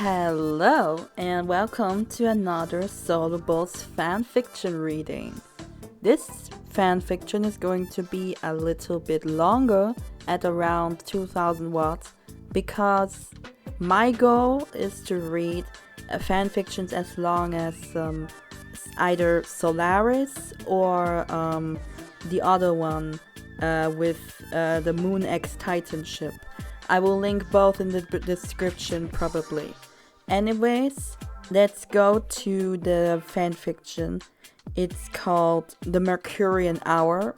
Hello and welcome to another Solarballs fanfiction reading. This fanfiction is going to be a little bit longer at around 2000 watts because my goal is to read fanfictions as long as either Solaris or the other one with the Moon X Titan ship. I will link both in the description probably. Anyways, let's go to the fanfiction. It's called The Mercurian Hour.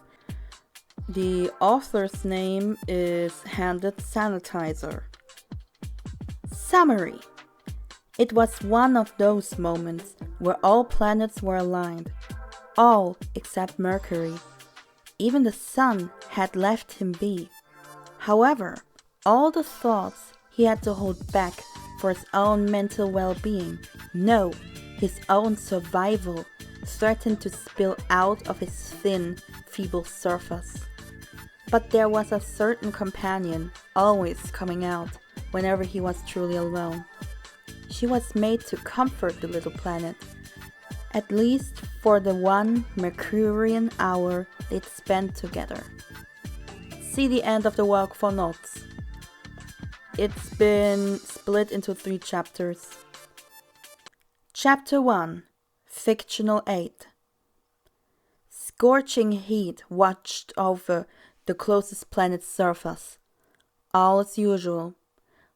The author's name is HandedSanitiser. Summary. It was one of those moments where all planets were aligned. All except Mercury. Even the sun had left him be. However, all the thoughts he had to hold back for his own mental well-being, no, his own survival, threatened to spill out of his thin, feeble surface. But there was a certain companion always coming out whenever he was truly alone. She was made to comfort the little planet, at least for the one Mercurian hour they'd spent together. See the end of the work for notes. It's been split into 3 chapters. Chapter 1. Fictional 8. Scorching heat watched over the closest planet's surface. All as usual.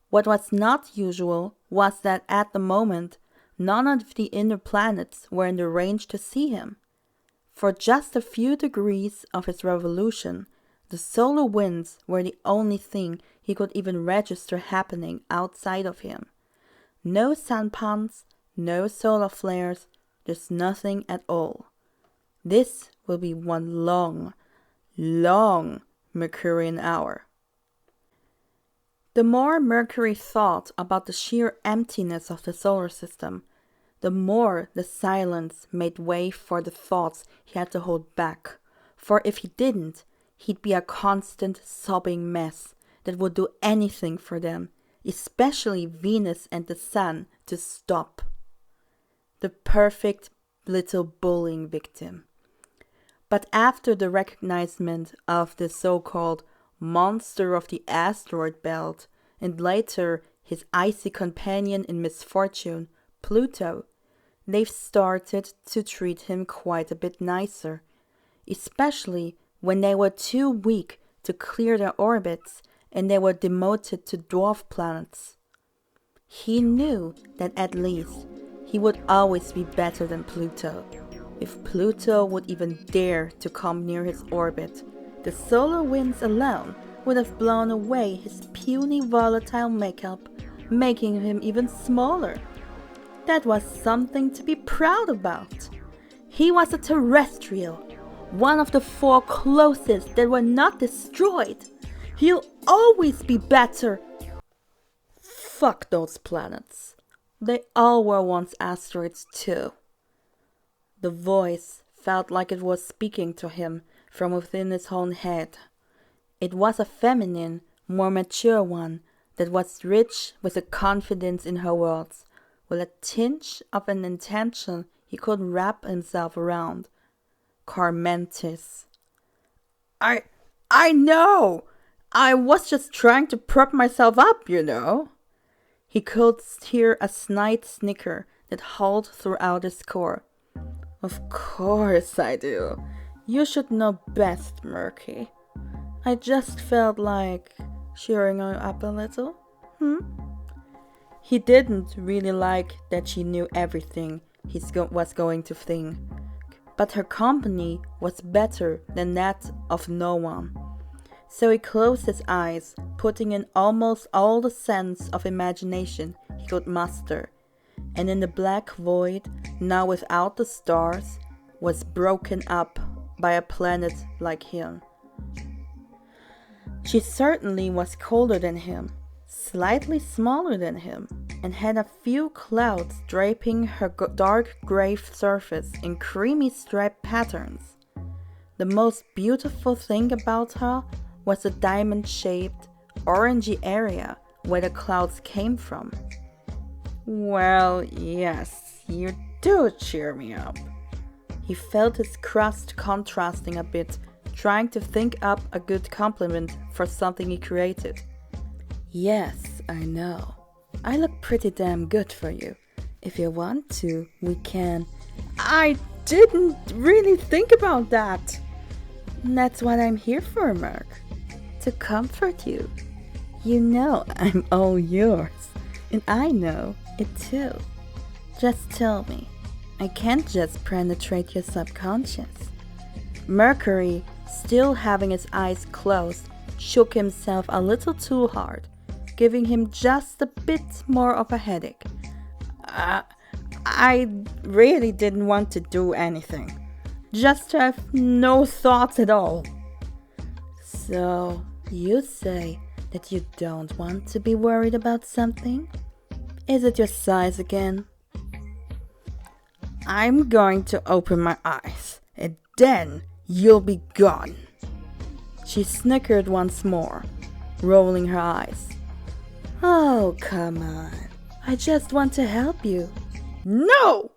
What was not usual was that at the moment, none of the inner planets were in the range to see him. For just a few degrees of his revolution, the solar winds were the only thing he could even register happening outside of him. No sunpuns, no solar flares, just nothing at all. This will be one long, long Mercurian hour. The more Mercury thought about the sheer emptiness of the solar system, the more the silence made way for the thoughts he had to hold back. For if he didn't, he'd be a constant sobbing mess that would do anything for them, especially Venus and the Sun, to stop. The perfect little bullying victim. But after the recognition of the so-called monster of the asteroid belt, and later his icy companion in misfortune, Pluto, they've started to treat him quite a bit nicer, especially when they were too weak to clear their orbits and they were demoted to dwarf planets. He knew that at least he would always be better than Pluto. If Pluto would even dare to come near his orbit, the solar winds alone would have blown away his puny volatile makeup, making him even smaller. That was something to be proud about. He was a terrestrial, one of the 4 closest that were not destroyed. He'll always be better. Fuck those planets. They all were once asteroids too. The voice felt like it was speaking to him from within his own head. It was a feminine, more mature one that was rich with a confidence in her words, with a tinge of an intention he couldn't wrap himself around. Carmentis. I know! I was just trying to prop myself up, you know. He could hear a snide snicker that howled throughout his core. Of course I do. You should know best, Murky. I just felt like cheering her up a little. He didn't really like that she knew everything he was going to think, but her company was better than that of no one. So he closed his eyes, putting in almost all the sense of imagination he could muster, and in the black void, now without the stars, was broken up by a planet like him. She certainly was colder than him, slightly smaller than him, and had a few clouds draping her dark gray surface in creamy striped patterns. The most beautiful thing about her was the diamond-shaped, orangey area where the clouds came from. Well, yes, you do cheer me up. He felt his crust contrasting a bit, trying to think up a good compliment for something he created. Yes, I know. I look pretty damn good for you. If you want to, we can. I didn't really think about that. That's what I'm here for, Merc. To comfort you. You know I'm all yours. And I know it too. Just tell me. I can't just penetrate your subconscious. Mercury, still having his eyes closed, shook himself a little too hard, giving him just a bit more of a headache. I really didn't want to do anything. Just to have no thoughts at all. So, you say that you don't want to be worried about something? Is it your size again? I'm going to open my eyes, and then you'll be gone. She snickered once more, rolling her eyes. Oh, come on. I just want to help you. No!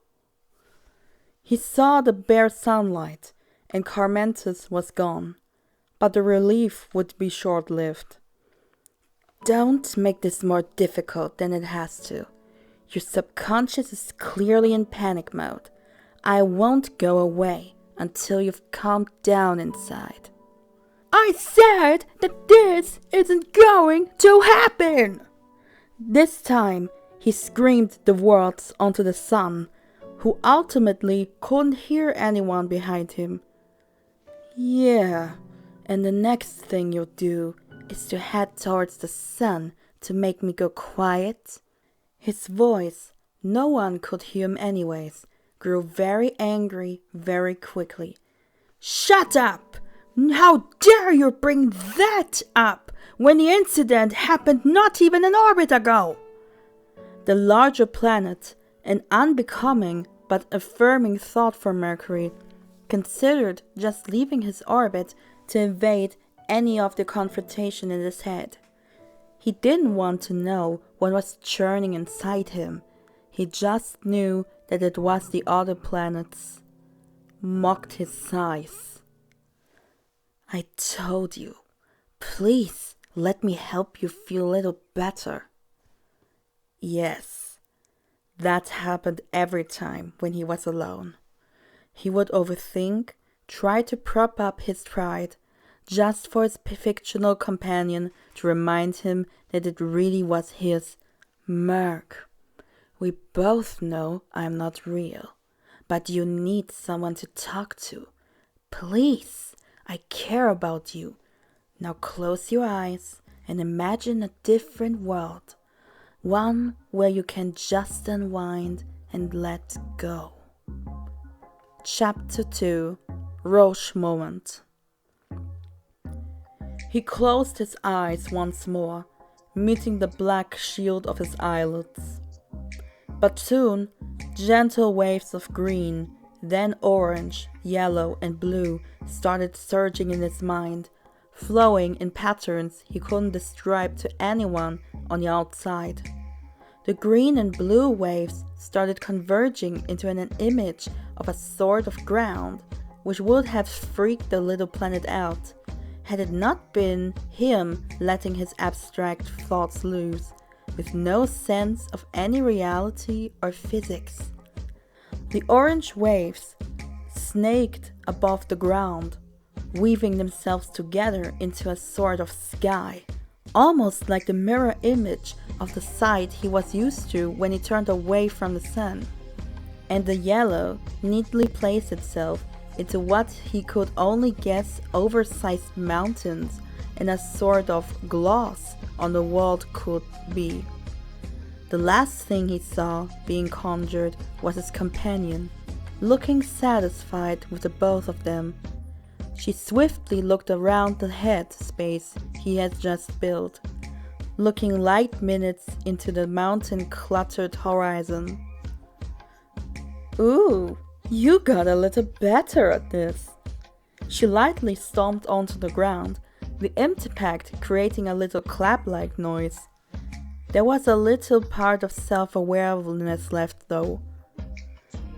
He saw the bare sunlight, and Carmentis was gone, but the relief would be short-lived. Don't make this more difficult than it has to. Your subconscious is clearly in panic mode. I won't go away until you've calmed down inside. I said that this isn't going to happen! This time, he screamed the words onto the sun, who ultimately couldn't hear anyone behind him. Yeah, and the next thing you'll do is to head towards the sun to make me go quiet. His voice, no one could hear him anyways, grew very angry very quickly. Shut up! How dare you bring that up when the incident happened not even an orbit ago? The larger planet, an unbecoming but affirming thought for Mercury, considered just leaving his orbit to evade any of the confrontation in his head. He didn't want to know what was churning inside him. He just knew that it was the other planets. Mocked his size. I told you. Please let me help you feel a little better. Yes, that happened every time when he was alone. He would overthink, try to prop up his pride, just for his fictional companion to remind him that it really was his. Merc, we both know I'm not real, but you need someone to talk to. Please, I care about you. Now close your eyes and imagine a different world, one where you can just unwind and let go. Chapter 2, Roche Moment. He closed his eyes once more, meeting the black shield of his eyelids. But soon, gentle waves of green, then orange, yellow, and blue started surging in his mind, flowing in patterns he couldn't describe to anyone on the outside. The green and blue waves started converging into an image of a sort of ground, which would have freaked the little planet out, had it not been him letting his abstract thoughts loose, with no sense of any reality or physics. The orange waves snaked above the ground, weaving themselves together into a sort of sky, almost like the mirror image of the sight he was used to when he turned away from the sun. And the yellow neatly placed itself into what he could only guess oversized mountains and a sort of gloss on the world could be. The last thing he saw being conjured was his companion, looking satisfied with the both of them. She swiftly looked around the head space he had just built, looking light minutes into the mountain-cluttered horizon. Ooh, you got a little better at this. She lightly stomped onto the ground, the impact creating a little clap-like noise. There was a little part of self-awareness left though.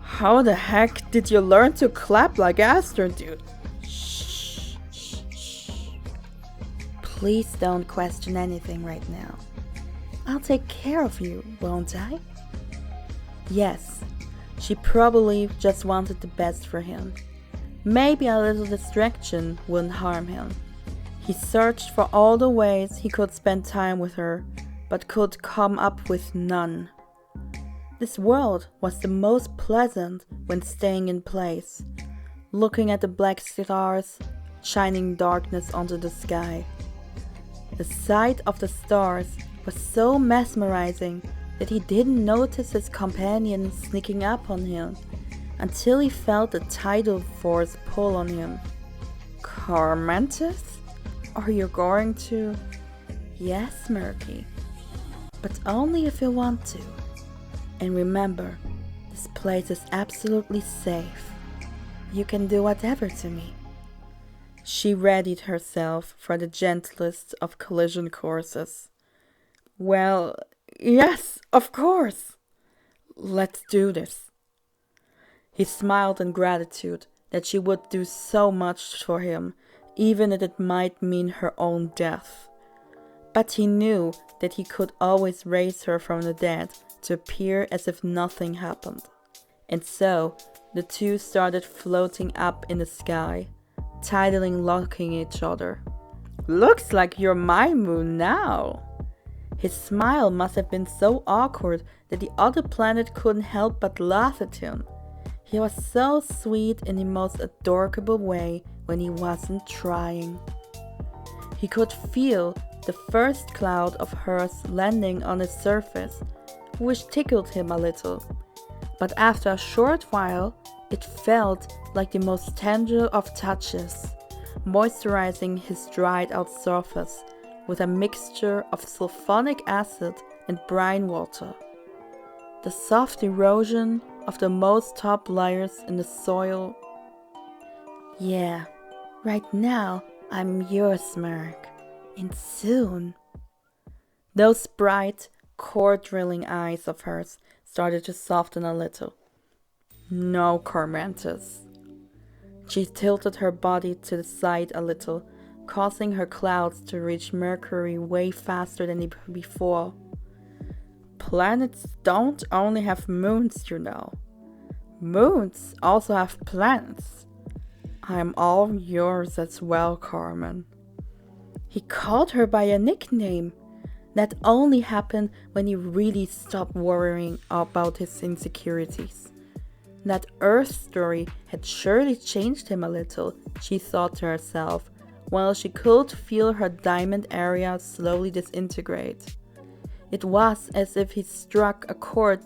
How the heck did you learn to clap like Aster, dude? Shh, shh, shh. Please don't question anything right now. I'll take care of you, won't I? Yes, she probably just wanted the best for him. Maybe a little distraction wouldn't harm him. He searched for all the ways he could spend time with her, but could come up with none. This world was the most pleasant when staying in place, looking at the black stars shining darkness onto the sky. The sight of the stars was so mesmerizing that he didn't notice his companion sneaking up on him until he felt the tidal force pull on him. Carmentis? Are you going to? Yes, Murky, but only if you want to. And remember, this place is absolutely safe. You can do whatever to me. She readied herself for the gentlest of collision courses. Well, yes, of course. Let's do this. He smiled in gratitude that she would do so much for him, even if it might mean her own death. But he knew that he could always raise her from the dead to appear as if nothing happened. And so, the two started floating up in the sky, tidally locking each other. Looks like you're my moon now. His smile must have been so awkward that the other planet couldn't help but laugh at him. He was so sweet in the most adorable way when he wasn't trying. He could feel the first cloud of hers landing on his surface, which tickled him a little. But after a short while, it felt like the most tender of touches, moisturizing his dried out surface with a mixture of sulfonic acid and brine water. The soft erosion of the most top layers in the soil. Yeah, right now I'm yours, Merc, and soon. Those bright, core-drilling eyes of hers started to soften a little. No, Carmentis. She tilted her body to the side a little, causing her clouds to reach Mercury way faster than before. Planets don't only have moons, you know. Moons also have planets. I'm all yours as well, Carmen. He called her by a nickname. That only happened when he really stopped worrying about his insecurities. That Earth story had surely changed him a little, she thought to herself, while she could feel her diamond area slowly disintegrate. It was as if he struck a chord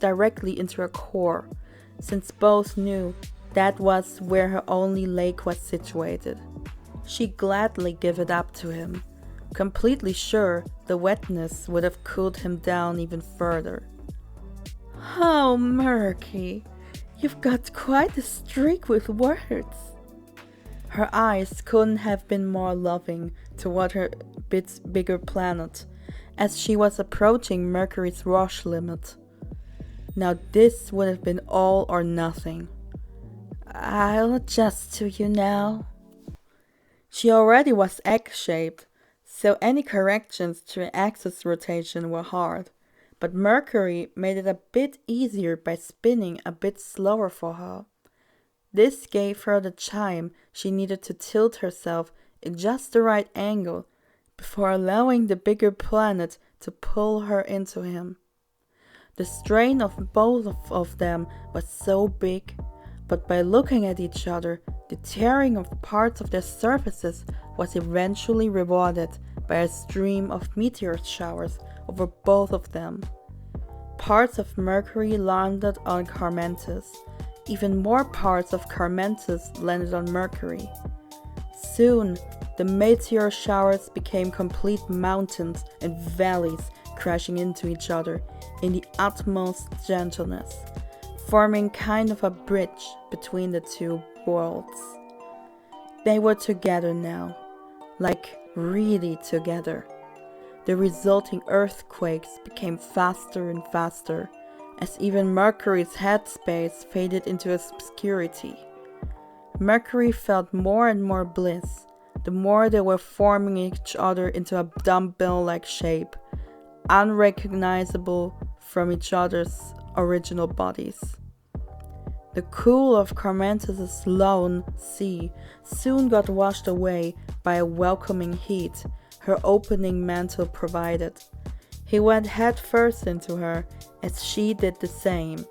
directly into her core, since both knew that was where her only lake was situated. She gladly gave it up to him, completely sure the wetness would have cooled him down even further. Oh, Murky, you've got quite a streak with words. Her eyes couldn't have been more loving toward her bit bigger planet, as she was approaching Mercury's rush limit. Now this would have been all or nothing. I'll adjust to you now. She already was egg-shaped, so any corrections to her axis rotation were hard, but Mercury made it a bit easier by spinning a bit slower for her. This gave her the time she needed to tilt herself in just the right angle before allowing the bigger planet to pull her into him. The strain of both of them was so big, but by looking at each other, the tearing of parts of their surfaces was eventually rewarded by a stream of meteor showers over both of them. Parts of Mercury landed on Carmentis. Even more parts of Carmentis landed on Mercury. Soon, the meteor showers became complete mountains and valleys crashing into each other in the utmost gentleness, forming kind of a bridge between the two worlds. They were together now, like really together. The resulting earthquakes became faster and faster, as even Mercury's headspace faded into obscurity. Mercury felt more and more bliss, the more they were forming each other into a dumbbell-like shape, unrecognizable from each other's original bodies. The cool of Carmentis' lone sea soon got washed away by a welcoming heat her opening mantle provided. He went head first into her, as she did the same.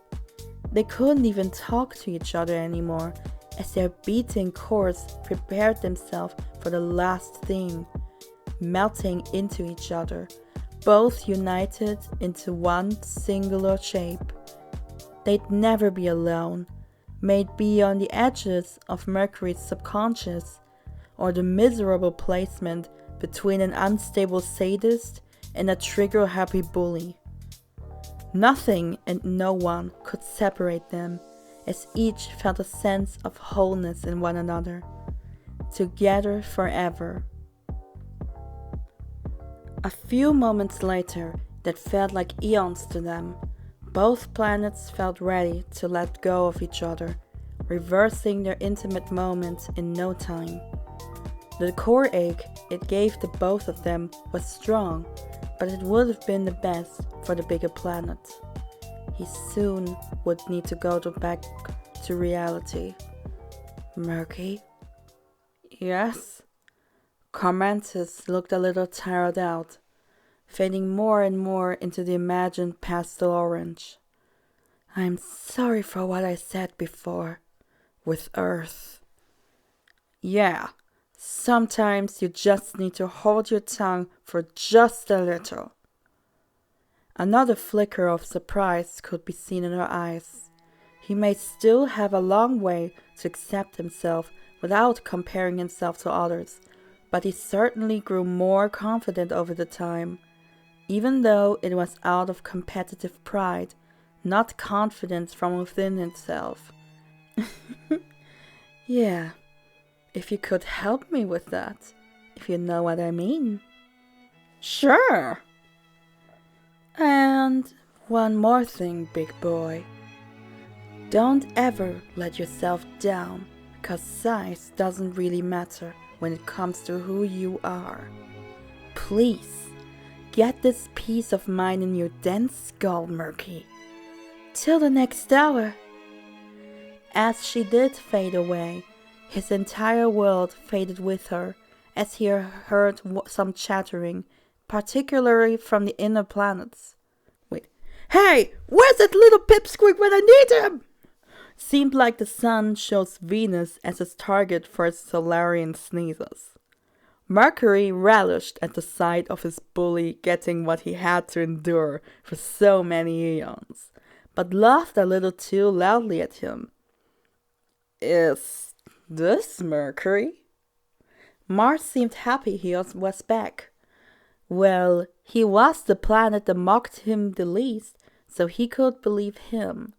They couldn't even talk to each other anymore, as their beating cores prepared themselves for the last thing, melting into each other, both united into one singular shape. They'd never be alone, made be on the edges of Mercury's subconscious, or the miserable placement between an unstable sadist and a trigger-happy bully. Nothing and no one could separate them, as each felt a sense of wholeness in one another, together forever. A few moments later, that felt like eons to them, both planets felt ready to let go of each other, reversing their intimate moments in no time. The core ache it gave to both of them was strong, but it would have been the best for the bigger planet. He soon would need to go back to reality. Murky? Yes? Carmentis looked a little tired out, fading more and more into the imagined pastel orange. I'm sorry for what I said before, with Earth. Yeah. Sometimes you just need to hold your tongue for just a little. Another flicker of surprise could be seen in her eyes. He may still have a long way to accept himself without comparing himself to others, but he certainly grew more confident over the time, even though it was out of competitive pride, not confidence from within himself. Yeah. If you could help me with that, if you know what I mean. Sure. And one more thing, big boy. Don't ever let yourself down, because size doesn't really matter when it comes to who you are. Please, get this peace of mind in your dense skull, Murky. Till the next hour. As she did fade away, his entire world faded with her, as he heard some chattering, particularly from the inner planets. Wait, hey, where's that little pipsqueak when I need him? Seemed like the sun chose Venus as his target for his Solarian sneezes. Mercury relished at the sight of his bully getting what he had to endure for so many eons, but laughed a little too loudly at him. Is this Mercury? Mars seemed happy he was back. Well, he was the planet that mocked him the least, so he could believe him.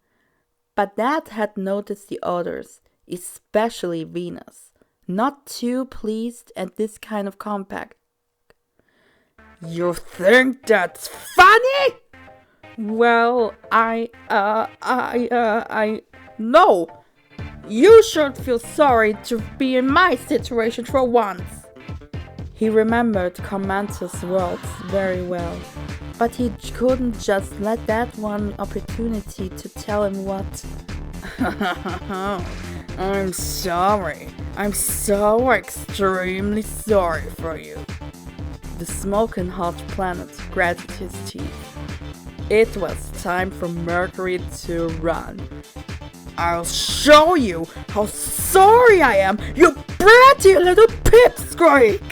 But that had noticed the others, especially Venus, not too pleased at this kind of compact. You think that's funny? Well, no. You should feel sorry to be in my situation for once. He remembered Carmentis' words very well, but he couldn't just let that one opportunity to tell him what. I'm sorry. I'm so extremely sorry for you. The smoking hot planet gritted his teeth. It was time for Mercury to run. I'll show you how sorry I am, you bratty little pipsqueak!